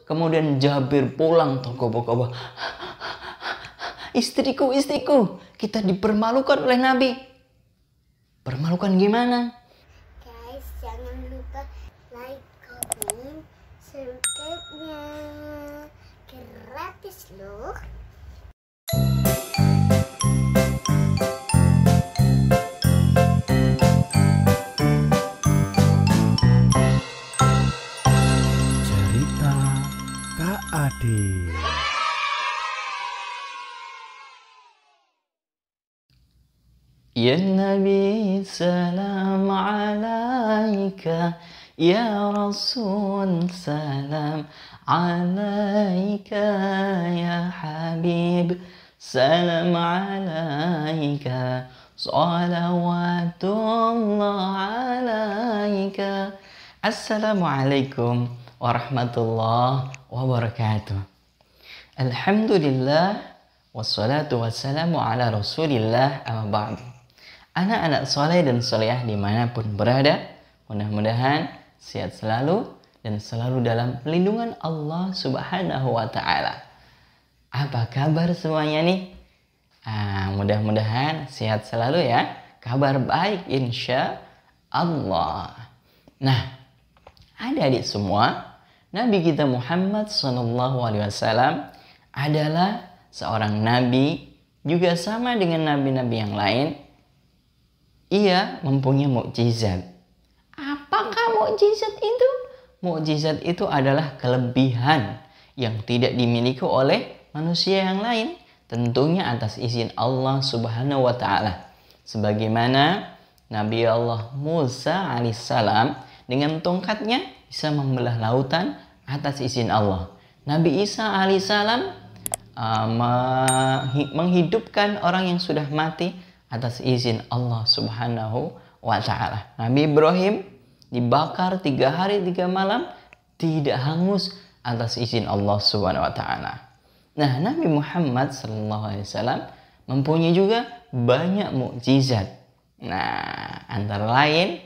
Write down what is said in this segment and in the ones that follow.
Kemudian Jabir pulang tergopoh-gopoh. Istriku, istriku, kita dipermalukan oleh Nabi. Permalukan gimana? Guys, jangan lupa like, comment, subscribe-nya. Gratis loh. Cerita Kak Ade. Ya Nabi, salam alaika. Ya Rasul, salam alaika. Ya Habib, salam alaika. Salawatullah alaika. Assalamualaikum warahmatullahi wabarakatuh. Alhamdulillah, wassalatu wassalamu ala rasulillah, amma ba'du. Anak-anak soleh dan solehah dimanapun berada, mudah-mudahan sehat selalu dan selalu dalam lindungan Allah Subhanahu wa Ta'ala. Apa kabar semuanya nih? Mudah-mudahan sehat selalu ya. Kabar baik insya Allah. Nah, adik-adik semua, Nabi kita Muhammad SAW adalah seorang nabi, juga sama dengan nabi-nabi yang lain. Ia mempunyai mukjizat. Apakah mukjizat itu? Mukjizat itu adalah kelebihan yang tidak dimiliki oleh manusia yang lain, tentunya atas izin Allah Subhanahu wa Ta'ala. Sebagaimana Nabi Allah Musa alaihissalam dengan tongkatnya bisa membelah lautan atas izin Allah. Nabi Isa alaihissalam menghidupkan orang yang sudah mati atas izin Allah Subhanahu wa Ta'ala. Nabi Ibrahim dibakar 3 hari 3 malam tidak hangus atas izin Allah Subhanahu wa Ta'ala. Nah, Nabi Muhammad SAW mempunyai juga banyak mukjizat. Nah, antara lain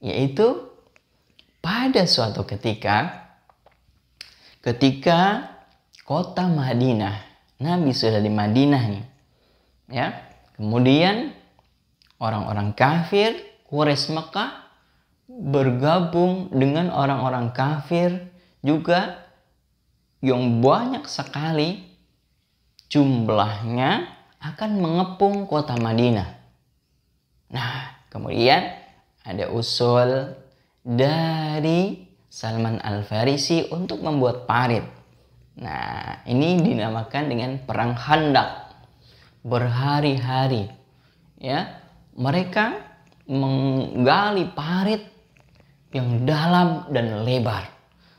yaitu pada suatu ketika kota Madinah, Nabi sudah di Madinah nih, ya. Kemudian orang-orang kafir Quraisy Mekah bergabung dengan orang-orang kafir juga yang banyak sekali jumlahnya akan mengepung kota Madinah. Nah, kemudian ada usul dari Salman Al-Farisi untuk membuat parit. Nah, ini dinamakan dengan perang Khandaq. Berhari-hari ya, mereka menggali parit yang dalam dan lebar.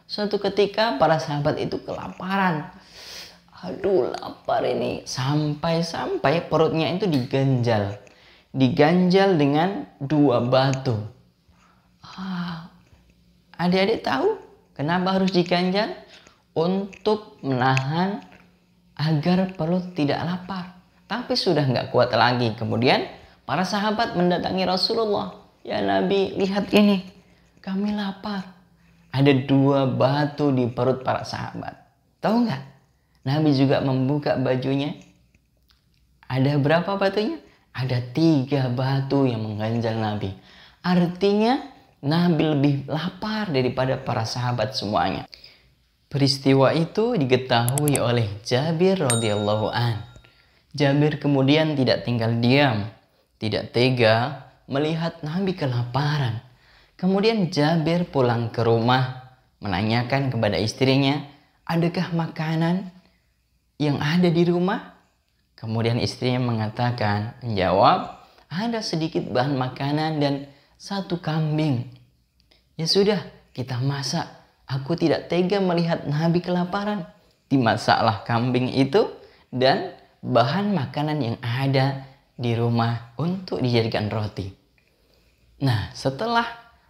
Suatu ketika para sahabat itu kelaparan. Aduh, lapar ini. Sampai perutnya itu diganjal dengan 2 batu. Adik-adik tahu kenapa harus diganjal? Untuk menahan agar perut tidak lapar. Tapi sudah nggak kuat lagi. Kemudian para sahabat mendatangi Rasulullah. Ya Nabi, lihat ini. Kami lapar. Ada 2 batu di perut para sahabat. Tahu nggak? Nabi juga membuka bajunya. Ada berapa batunya? Ada 3 batu yang mengganjal Nabi. Artinya Nabi lebih lapar daripada para sahabat semuanya. Peristiwa itu diketahui oleh Jabir radhiyallahu an. Jabir kemudian tidak tinggal diam, tidak tega melihat Nabi kelaparan. Kemudian Jabir pulang ke rumah, menanyakan kepada istrinya, adakah makanan yang ada di rumah? Kemudian istrinya menjawab, ada sedikit bahan makanan dan 1 kambing. Ya sudah, kita masak. Aku tidak tega melihat Nabi kelaparan. Dimasaklah kambing itu dan bahan makanan yang ada di rumah untuk dijadikan roti. Nah, setelah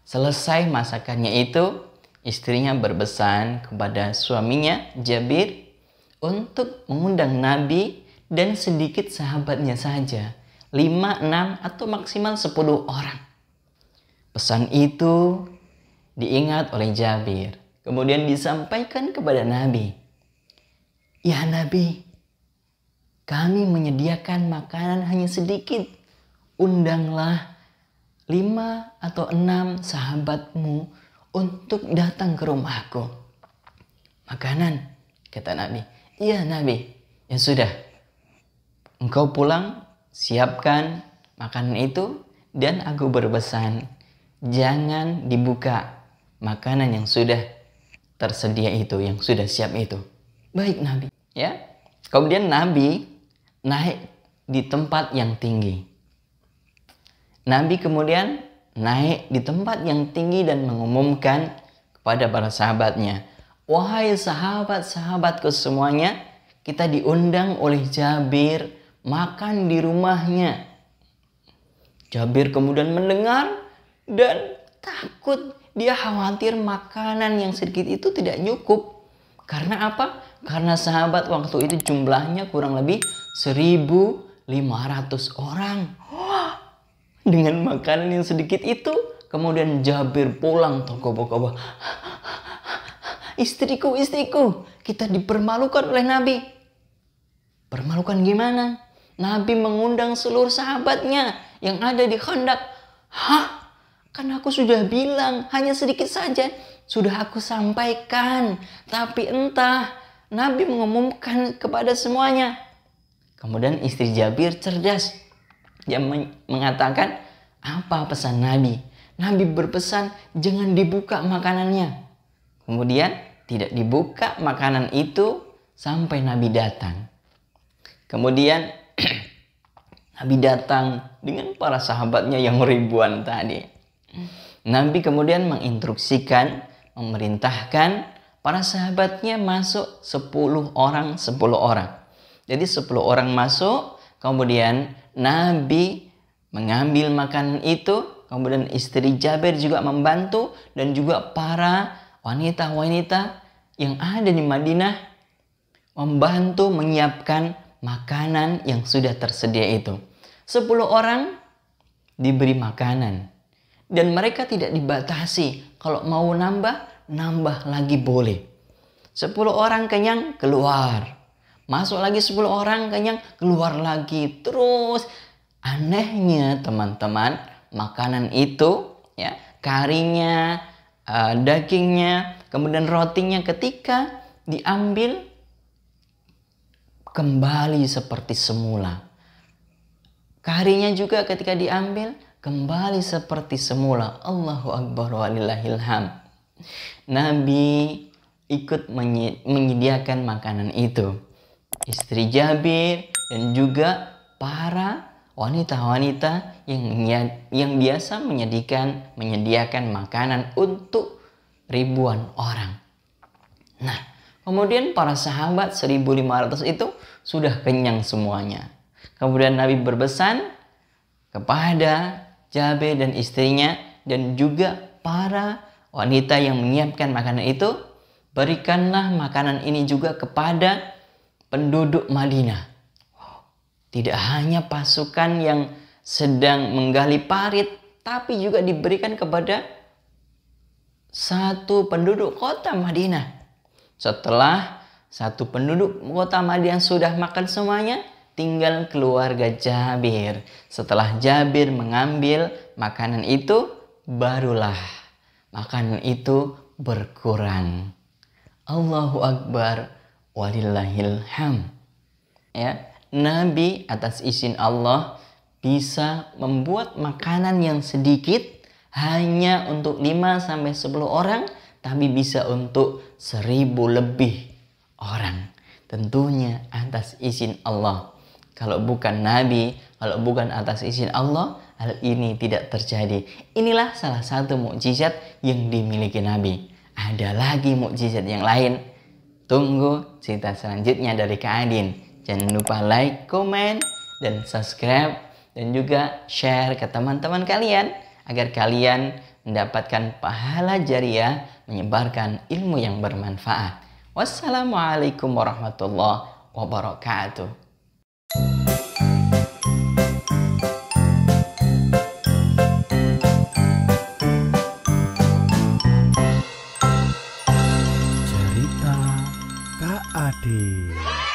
selesai masakannya itu, istrinya berpesan kepada suaminya Jabir untuk mengundang Nabi dan sedikit sahabatnya saja, 5, 6 atau maksimal 10 orang. Pesan itu diingat oleh Jabir. Kemudian disampaikan kepada Nabi, "Ya Nabi, kami menyediakan makanan hanya sedikit. Undanglah 5 atau 6 sahabatmu untuk datang ke rumahku." "Makanan?" kata Nabi. "Iya Nabi." "Ya sudah, engkau pulang, siapkan makanan itu, dan aku berpesan, jangan dibuka makanan yang sudah tersedia itu, yang sudah siap itu." "Baik Nabi." Ya. Kemudian Nabi naik di tempat yang tinggi. Nabi kemudian naik di tempat yang tinggi dan mengumumkan kepada para sahabatnya, "Wahai sahabat-sahabatku semuanya, kita diundang oleh Jabir makan di rumahnya." Jabir kemudian mendengar dan takut. Dia khawatir makanan yang sedikit itu tidak cukup. Karena apa? Karena sahabat waktu itu jumlahnya kurang lebih 1.500 orang. Wah, dengan makanan yang sedikit itu, kemudian Jabir pulang tergopoh-gopoh. Istriku, kita dipermalukan oleh Nabi." "Permalukan gimana?" "Nabi mengundang seluruh sahabatnya yang ada di Khandaq." "Hah? Kan aku sudah bilang hanya sedikit saja. Sudah aku sampaikan. Tapi entah, Nabi mengumumkan kepada semuanya." Kemudian istri Jabir cerdas. Dia mengatakan, "Apa pesan Nabi?" Nabi berpesan jangan dibuka makanannya. Kemudian tidak dibuka makanan itu sampai Nabi datang. Kemudian Nabi datang dengan para sahabatnya yang ribuan tadi. Nabi kemudian menginstruksikan, memerintahkan para sahabatnya masuk 10 orang. Jadi 10 orang masuk, kemudian Nabi mengambil makanan itu, kemudian istri Jabir juga membantu, dan juga para wanita-wanita yang ada di Madinah membantu menyiapkan makanan yang sudah tersedia itu. 10 orang diberi makanan. Dan mereka tidak dibatasi. Kalau mau nambah lagi boleh. 10 orang kenyang, keluar. Masuk lagi 10 orang kenyang, keluar lagi. Terus anehnya teman-teman, makanan itu, ya, karinya, dagingnya, kemudian rotinya ketika diambil kembali seperti semula. Karinya juga ketika diambil kembali seperti semula. Allahu Akbar walillahilham. Nabi ikut menyediakan makanan itu. Istri Jabir dan juga para wanita-wanita yang biasa menyediakan makanan untuk ribuan orang. Nah, kemudian para sahabat 1.500 itu sudah kenyang semuanya. Kemudian Nabi berpesan kepada Jabir dan istrinya dan juga para wanita yang menyiapkan makanan itu, berikanlah makanan ini juga kepada penduduk Madinah. Tidak hanya pasukan yang sedang menggali parit, tapi juga diberikan kepada satu penduduk kota Madinah. Setelah satu penduduk kota Madinah sudah makan semuanya, tinggal keluarga Jabir. Setelah Jabir mengambil makanan itu, barulah makanan itu berkurang. Allahu Akbar walillahilham. Ya, Nabi atas izin Allah bisa membuat makanan yang sedikit hanya untuk 5-10 orang, tapi bisa untuk 1.000 lebih orang. Tentunya atas izin Allah. Kalau bukan Nabi, kalau bukan atas izin Allah, hal ini tidak terjadi. Inilah salah satu mukjizat yang dimiliki Nabi. Ada lagi mukjizat yang lain. Tunggu cerita selanjutnya dari Kak Adin. Jangan lupa like, komen, dan subscribe. Dan juga share ke teman-teman kalian. Agar kalian mendapatkan pahala jariah menyebarkan ilmu yang bermanfaat. Wassalamualaikum warahmatullahi wabarakatuh. Ade.